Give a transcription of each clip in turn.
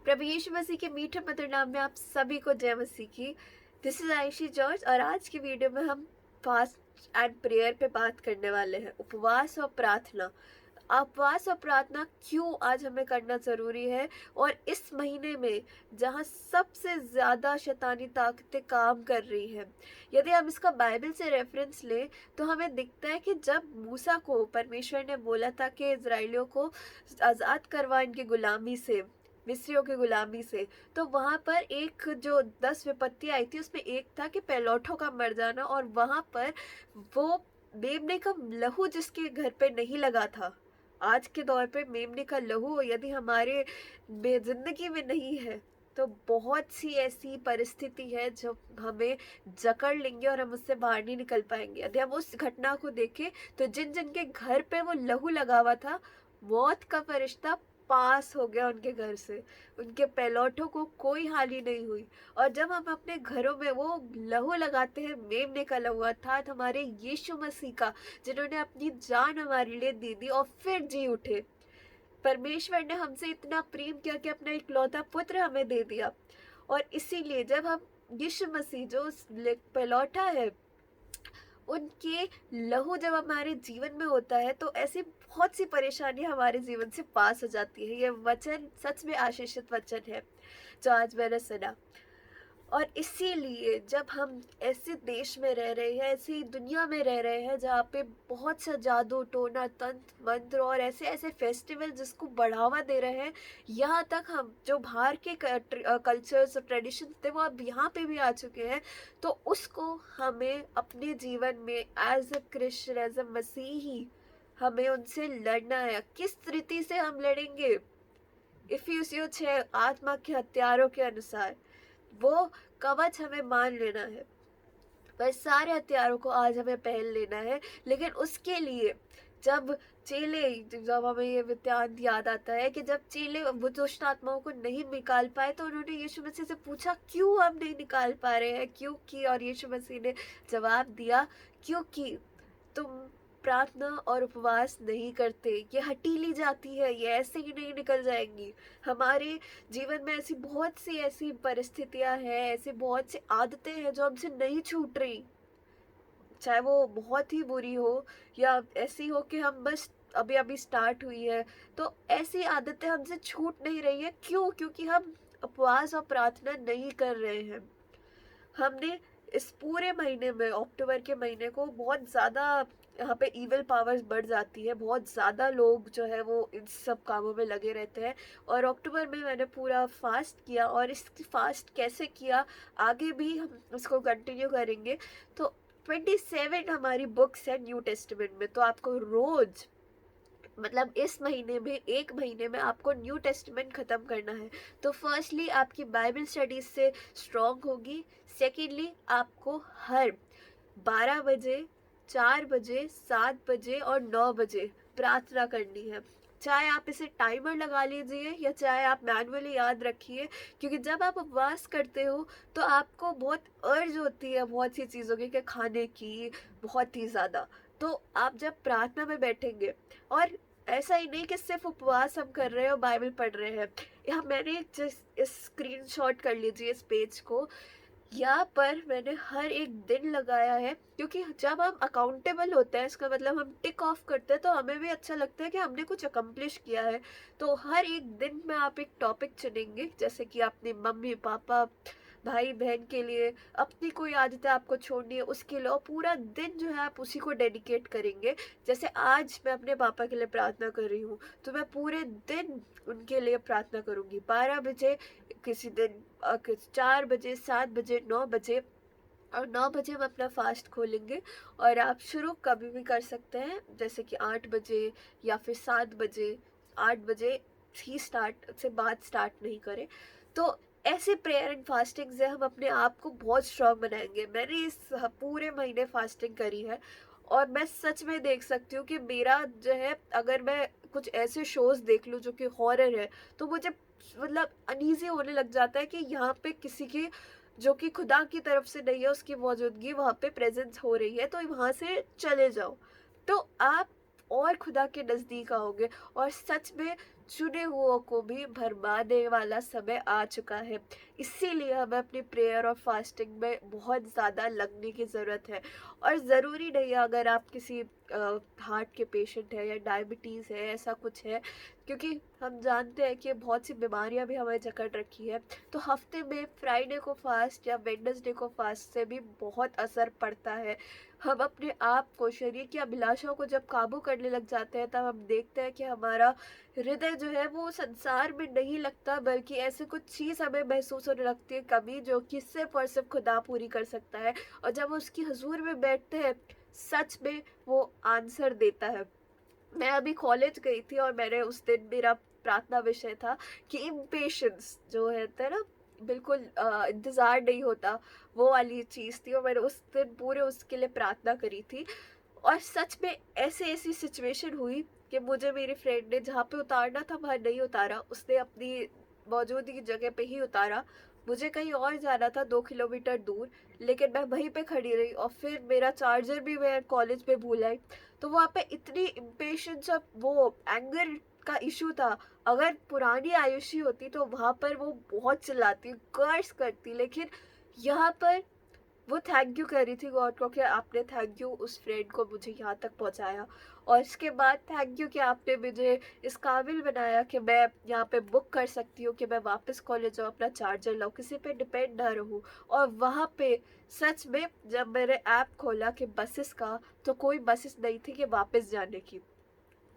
प्रभु यीशु मसीह के मीठे मधुर नाम में आप सभी को जय मसीह की। दिस इज आयशी जॉर्ज और आज की वीडियो में हम फास्ट एंड प्रेयर पे बात करने वाले हैं। उपवास और प्रार्थना। उपवास और प्रार्थना क्यों आज हमें करना ज़रूरी है, और इस महीने में जहाँ सबसे ज़्यादा शैतानी ताकतें काम कर रही हैं। यदि हम इसका बाइबल से रेफरेंस लें तो हमें दिखता है कि जब मूसा को परमेश्वर ने बोला था कि इजराइलियों को आज़ाद करवा इनकी गुलामी से, मिस्रियों की गुलामी से, तो वहाँ पर एक जो 10 विपत्ति आई थी उसमें एक था कि पैलोठों का मर जाना। और वहाँ पर वो मेमने का लहू जिसके घर पे नहीं लगा था, आज के दौर पे मेमने का लहू यदि हमारे जिंदगी में नहीं है तो बहुत सी ऐसी परिस्थिति है जो हमें जकड़ लेंगे और हम उससे बाहर नहीं निकल पाएंगे। यदि हम उस घटना को देखें तो जिन जिन के घर पे वो लहू लगा हुआ था, मौत का फरिश्ता पास हो गया उनके घर से, उनके पैलौठों को कोई हानि नहीं हुई। और जब हम अपने घरों में वो लहू लगाते हैं, मेमने का लहू अर्थात हमारे यीशु मसीह का, जिन्होंने अपनी जान हमारे लिए दे दी और फिर जी उठे। परमेश्वर ने हमसे इतना प्रेम किया कि अपना इकलौता पुत्र हमें दे दिया। और इसीलिए जब हम यीशु मसीह जो उस पैलौठा है, उनके लहू जब हमारे जीवन में होता है तो ऐसी बहुत सी परेशानी हमारे जीवन से पास हो जाती है। ये वचन सच में आशीषित वचन है जो आज मैंने सुना। और इसीलिए जब हम ऐसे देश में रह रहे हैं, ऐसी दुनिया में रह रहे हैं जहाँ पे बहुत सा जादू टोना तंत्र मंत्र और ऐसे ऐसे फेस्टिवल जिसको बढ़ावा दे रहे हैं, यहाँ तक हम जो बाहर के कल्चर्स और ट्रेडिशंस थे वो अब यहाँ पे भी आ चुके हैं। तो उसको हमें अपने जीवन में as a Christian, as a मसीही, हमें उनसे लड़ना है। किस रीति से हम लड़ेंगे? इफिसियों 6 आत्मा के हथियारों के अनुसार वो कवच हमें मान लेना है। पर सारे हथियारों को आज हमें पहन लेना है। लेकिन उसके लिए जब जब हमें ये वृत्तांत याद आता है कि जब चेले वो दुष्ट आत्माओं को नहीं निकाल पाए तो उन्होंने यीशु मसीह से पूछा क्यों हम नहीं निकाल पा रहे हैं, क्योंकि, और यीशु मसीह ने जवाब दिया, क्योंकि तुम प्रार्थना और उपवास नहीं करते। ये हटीली जाती है, ये ऐसे ही नहीं निकल जाएंगी। हमारे जीवन में ऐसी परिस्थितियां हैं, ऐसी बहुत सी आदतें हैं जो हमसे नहीं छूट रही, चाहे वो बहुत ही बुरी हो या ऐसी हो कि हम बस अभी अभी स्टार्ट हुई है। तो ऐसी आदतें हमसे छूट नहीं रही है। क्यों? क्योंकि हम उपवास और प्रार्थना नहीं कर रहे हैं। हमने इस पूरे महीने में, अक्टूबर के महीने को, बहुत ज़्यादा यहाँ पे इविल पावर्स बढ़ जाती है। बहुत ज़्यादा लोग जो है वो इन सब कामों में लगे रहते हैं। और अक्टूबर में मैंने पूरा फास्ट किया, और इस फास्ट कैसे किया आगे भी हम इसको कंटिन्यू करेंगे। तो 27 हमारी बुक्स है न्यू टेस्टमेंट में। तो आपको रोज, मतलब इस महीने में, एक महीने में आपको न्यू टेस्टमेंट ख़त्म करना है। तो फर्स्टली आपकी बाइबल स्टडीज से स्ट्रॉन्ग होगी। सेकेंडली आपको हर 12 बजे, 4 बजे, 7 बजे और 9 बजे प्रार्थना करनी है। चाहे आप इसे टाइमर लगा लीजिए या चाहे आप मैनुअली याद रखिए, क्योंकि जब आप उपवास करते हो तो आपको बहुत अर्ज होती है बहुत सी चीज़ों की, कि खाने की, बहुत ही ज़्यादा। तो आप जब प्रार्थना में बैठेंगे, और ऐसा ही नहीं कि सिर्फ उपवास हम कर रहे हैं और बाइबल पढ़ रहे हैं। यहाँ मैंने इस स्क्रीनशॉट कर लीजिए इस पेज को। यहाँ पर मैंने हर एक दिन लगाया है, क्योंकि जब हम अकाउंटेबल होते हैं, इसका मतलब हम टिक ऑफ करते हैं, तो हमें भी अच्छा लगता है कि हमने कुछ अकम्प्लिश किया है। तो हर एक दिन में आप एक टॉपिक चुनेंगे, जैसे कि अपने मम्मी पापा, भाई बहन के लिए, अपनी कोई आदतें आपको छोड़नी है उसके लिए, और पूरा दिन जो है आप उसी को डेडिकेट करेंगे। जैसे आज मैं अपने पापा के लिए प्रार्थना कर रही हूँ, तो मैं पूरे दिन उनके लिए प्रार्थना करूँगी। 12 बजे किसी दिन, 4 बजे, 7 बजे, 9 बजे, और 9 बजे हम अपना फास्ट खोलेंगे। और आप शुरू कभी भी कर सकते हैं, जैसे कि 8 बजे या फिर 7 बजे। 8 बजे ही स्टार्ट से बाद स्टार्ट नहीं करें। तो ऐसे प्रेयर एंड फास्टिंग से हम अपने आप को बहुत स्ट्रांग बनाएंगे। मैंने इस पूरे महीने फास्टिंग करी है, और मैं सच में देख सकती हूँ कि मेरा जो है, अगर मैं कुछ ऐसे शोज देख लूँ जो कि हॉरर है, तो मुझे मतलब अनईजी होने लग जाता है कि यहाँ पे किसी की, जो कि खुदा की तरफ से नहीं है, उसकी मौजूदगी वहाँ पे प्रेजेंस हो रही है, तो वहाँ से चले जाओ। तो आप और खुदा के नज़दीक आओगे। और सच में चुने हुओं को भी भरमाने वाला समय आ चुका है। इसीलिए हमें अपनी प्रेयर और फास्टिंग में बहुत ज़्यादा लगने की ज़रूरत है। और ज़रूरी नहीं है अगर आप किसी हार्ट के पेशेंट है या डायबिटीज़ है, ऐसा कुछ है, क्योंकि हम जानते हैं कि बहुत सी बीमारियां भी हमें जकड़ रखी है, तो हफ्ते में फ्राइडे को फास्ट या वेडनेसडे को फास्ट से भी बहुत असर पड़ता है। हम अपने आप को, शरीर की अभिलाषाओं को जब काबू करने लग जाते हैं, तब हम देखते हैं कि हमारा हृदय जो है वो संसार में नहीं लगता, बल्कि ऐसे कुछ चीज़ हमें महसूस होने लगती है, कमी जो कि सिर्फ और सिर्फ खुदा पूरी कर सकता है। और जब उसकी हुजूर में बैठते हैं, सच में वो आंसर देता है। मैं अभी कॉलेज गई थी और मैंने उस दिन, मेरा प्रार्थना विषय था कि इम्पेशंस जो है ना, बिल्कुल इंतज़ार नहीं होता, वो वाली चीज़ थी। और मैंने उस दिन पूरे उसके लिए प्रार्थना करी थी। और सच में ऐसे ऐसी सिचुएशन हुई कि मुझे मेरी फ्रेंड ने जहाँ पे उतारना था वहाँ नहीं उतारा, उसने अपनी मौजूदगी जगह पे ही उतारा। मुझे कहीं और जाना था 2 किलोमीटर दूर, लेकिन मैं वहीं पे खड़ी रही। और फिर मेरा चार्जर भी मैं कॉलेज पे भूल आई। तो वहाँ पे इतनी इम्पेशंस और वो एंगर का इशू था। अगर पुरानी आयुषी होती तो वहाँ पर वो बहुत चिल्लाती, कर्स करती, लेकिन यहाँ पर वो थैंक यू कर रही थी गॉड को कि आपने, थैंक यू उस फ्रेंड को मुझे यहाँ तक पहुँचाया। और इसके बाद थैंक यू कि आपने मुझे इस काबिल बनाया कि मैं यहाँ पे बुक कर सकती हूँ कि मैं वापस कॉलेज जाऊँ, अपना चार्जर लाऊँ, किसी पे डिपेंड ना रहूँ। और वहाँ पे सच में जब मैंने ऐप खोला कि बसेस का, तो कोई बसेस नहीं थी कि वापस जाने की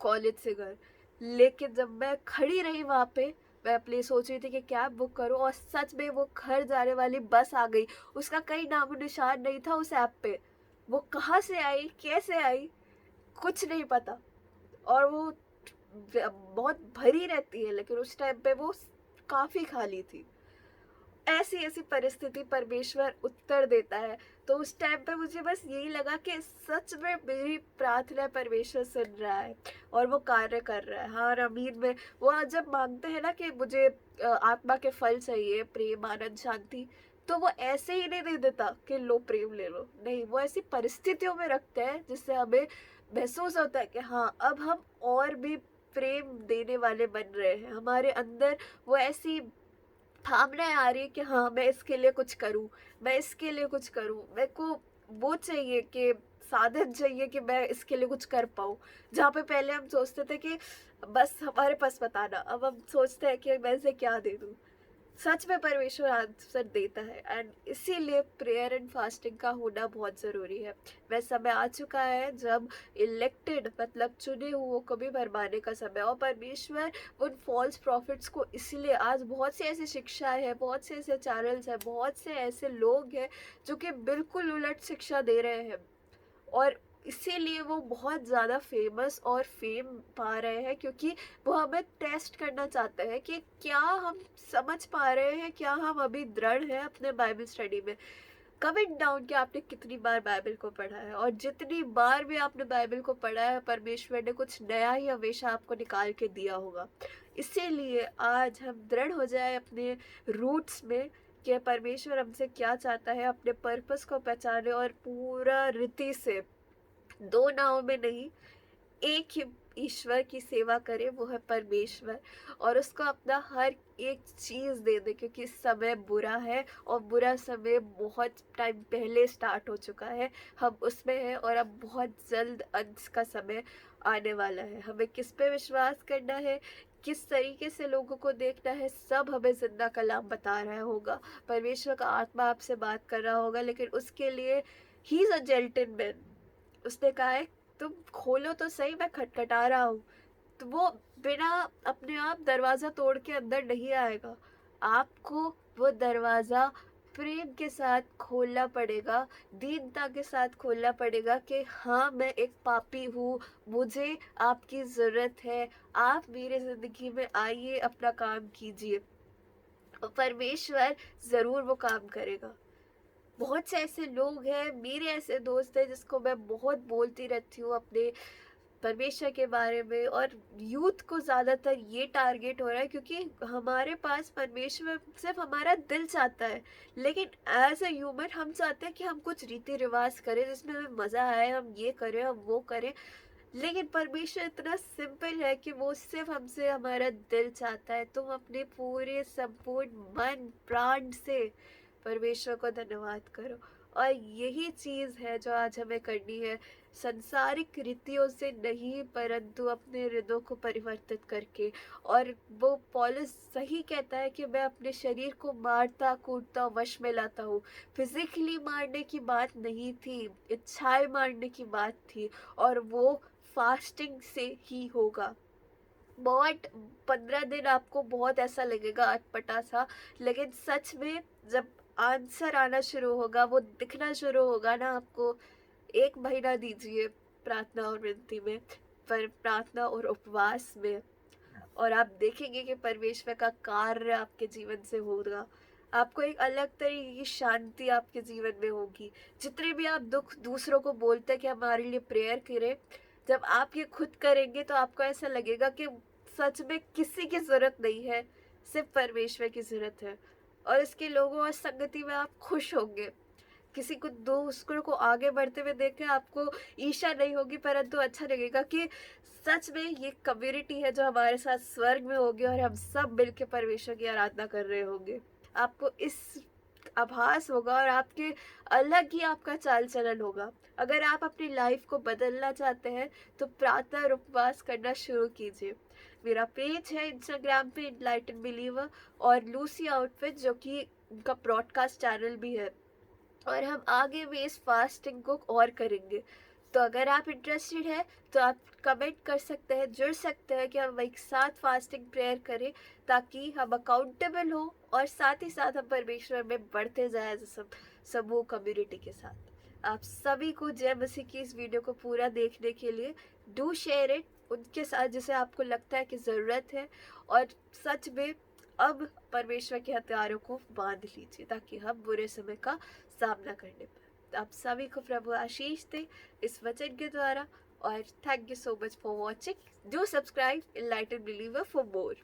कॉलेज से घर। लेकिन जब मैं खड़ी रही वहाँ पे, मैं अपने सोच रही थी कि कैब बुक करूँ, और सच में वो घर जाने वाली बस आ गई। उसका कई नामो निशान नहीं था उस ऐप पे। वो कहाँ से आई, कैसे आई, कुछ नहीं पता। और वो बहुत भरी रहती है, लेकिन उस टाइम पे वो काफी खाली थी। ऐसी ऐसी परिस्थिति परमेश्वर उत्तर देता है। तो उस टाइम पे मुझे बस यही लगा कि सच में मेरी प्रार्थना परमेश्वर सुन रहा है और वो कार्य कर रहा है। हाँ, अमीन में वो जब मांगते हैं ना कि मुझे आत्मा के फल चाहिए, प्रेम, आनंद, शांति, तो वो ऐसे ही नहीं दे देता कि लो प्रेम ले लो। नहीं, वो ऐसी परिस्थितियों में रखते हैं जिससे हमें महसूस होता है कि हाँ, अब हम और भी प्रेम देने वाले बन रहे हैं। हमारे अंदर वो ऐसी भावना आ रही है कि हाँ, मैं इसके लिए कुछ करूं, मैं इसके लिए कुछ करूं, मेरे को वो चाहिए कि साधन चाहिए कि मैं इसके लिए कुछ कर पाऊं। जहाँ पे पहले हम सोचते थे कि बस हमारे पास बताना, अब हम सोचते हैं कि मैं इसे क्या दे दूं। सच में परमेश्वर आंसर देता है, एंड इसीलिए प्रेयर एंड फास्टिंग का होना बहुत ज़रूरी है। वह समय आ चुका है जब इलेक्टेड, मतलब चुने हुओं को भी भरमाने का समय। और परमेश्वर उन फॉल्स प्रॉफिट्स को, इसलिए आज बहुत सी ऐसी शिक्षाएं हैं, बहुत से ऐसे चैनल्स हैं, बहुत से ऐसे लोग हैं जो कि बिल्कुल उलट शिक्षा दे रहे हैं। और इसीलिए वो बहुत ज़्यादा फेमस और फेम पा रहे हैं, क्योंकि वो हमें टेस्ट करना चाहते हैं कि क्या हम समझ पा रहे हैं, क्या हम अभी दृढ़ हैं अपने बाइबल स्टडी में। कमेंट डाउन कि आपने कितनी बार बाइबल को पढ़ा है, और जितनी बार भी आपने बाइबल को पढ़ा है, परमेश्वर ने कुछ नया ही हमेशा आपको निकाल के दिया होगा। इसीलिए आज हम दृढ़ हो जाए अपने रूट्स में कि परमेश्वर हमसे क्या चाहता है, अपने पर्पस को पहचाने और पूरा रीति से, दो नाव में नहीं, एक ही ईश्वर की सेवा करे, वो है परमेश्वर। और उसको अपना हर एक चीज दे दे, क्योंकि समय बुरा है और बुरा समय बहुत टाइम पहले स्टार्ट हो चुका है। हम उसमें हैं और अब बहुत जल्द अंत का समय आने वाला है। हमें किस पे विश्वास करना है, किस तरीके से लोगों को देखना है, सब हमें जिंदा कलाम बता रहा होगा। परमेश्वर का आत्मा आपसे बात कर रहा होगा, लेकिन उसके लिए ही इज अ जेंटलमैन। उसने कहा है तुम खोलो तो सही, मैं खटखटा रहा हूँ। तो वो बिना अपने आप दरवाजा तोड़ के अंदर नहीं आएगा। आपको वो दरवाजा प्रेम के साथ खोलना पड़ेगा, दीनता के साथ खोलना पड़ेगा कि हाँ, मैं एक पापी हूँ, मुझे आपकी जरूरत है, आप मेरे जिंदगी में आइए, अपना काम कीजिए। और परमेश्वर जरूर वो काम करेगा। बहुत से ऐसे लोग हैं, मेरे ऐसे दोस्त हैं जिसको मैं बहुत बोलती रहती हूँ अपने परमेश्वर के बारे में। और यूथ को ज़्यादातर ये टारगेट हो रहा है, क्योंकि हमारे पास परमेश्वर सिर्फ हमारा दिल चाहता है, लेकिन एज अ ह्यूमन हम चाहते हैं कि हम कुछ रीति रिवाज करें जिसमें हमें मज़ा आए, हम ये करें, हम वो करें। लेकिन परमेश्वर इतना सिंपल है कि वो सिर्फ हमसे हमारा दिल चाहता है। तुम अपने पूरे संपूर्ण मन प्राण से परमेश्वर को धन्यवाद करो। और यही चीज़ है जो आज हमें करनी है, संसारिक रीतियों से नहीं, परंतु अपने हृदय को परिवर्तित करके। और वो पौलुस सही कहता है कि मैं अपने शरीर को मारता कूटता वश में लाता हूँ। फिजिकली मारने की बात नहीं थी, इच्छाएं मारने की बात थी, और वो फास्टिंग से ही होगा। बहुत 15 दिन आपको बहुत ऐसा लगेगा अटपटा सा, लेकिन सच में जब आंसर आना शुरू होगा, वो दिखना शुरू होगा ना आपको। 1 महीना दीजिए प्रार्थना और विनती में, पर प्रार्थना और उपवास में, और आप देखेंगे कि परमेश्वर का कार्य आपके जीवन से होगा। आपको एक अलग तरीके की शांति आपके जीवन में होगी। जितने भी आप दुख दूसरों को बोलते हैं कि हमारे लिए प्रेयर करें, जब आप ये खुद करेंगे तो आपको ऐसा लगेगा कि सच में किसी की जरूरत नहीं है, सिर्फ परमेश्वर की जरूरत है। और इसके लोगों और संगति में आप खुश होंगे। किसी को दूसरों को आगे बढ़ते हुए देख के आपको ईर्ष्या नहीं होगी, परंतु अच्छा लगेगा कि सच में ये कम्युनिटी है जो हमारे साथ स्वर्ग में होगी, और हम सब मिलकर परमेश्वर की आराधना कर रहे होंगे। आपको इस आभास होगा, और आपके अलग ही आपका चाल चलन होगा। अगर आप अपनी लाइफ को बदलना चाहते हैं तो प्रार्थना और उपवास करना शुरू कीजिए। मेरा पेज है इंस्टाग्राम पे इनलाइटन बिलीवर, और लूसी आउटफिट जो कि उनका ब्रॉडकास्ट चैनल भी है, और हम आगे भी इस फास्टिंग को और करेंगे। तो अगर आप इंटरेस्टेड है तो आप कमेंट कर सकते हैं, जुड़ सकते हैं कि हम एक साथ फास्टिंग प्रेयर करें, ताकि हम अकाउंटेबल हो और साथ ही साथ हम परमेश्वर में बढ़ते जाए समूह कम्युनिटी के साथ। आप सभी को जय मसीह की इस वीडियो को पूरा देखने के लिए डू शेयर इट उनके साथ जिसे आपको लगता है कि ज़रूरत है। और सच में अब परमेश्वर के हथियारों को बांध लीजिए, ताकि हम बुरे समय का सामना करने पाए। आप सभी को प्रभु आशीष दे इस वचन के द्वारा, और thank you so much for watching. Do subscribe enlighten believer for more.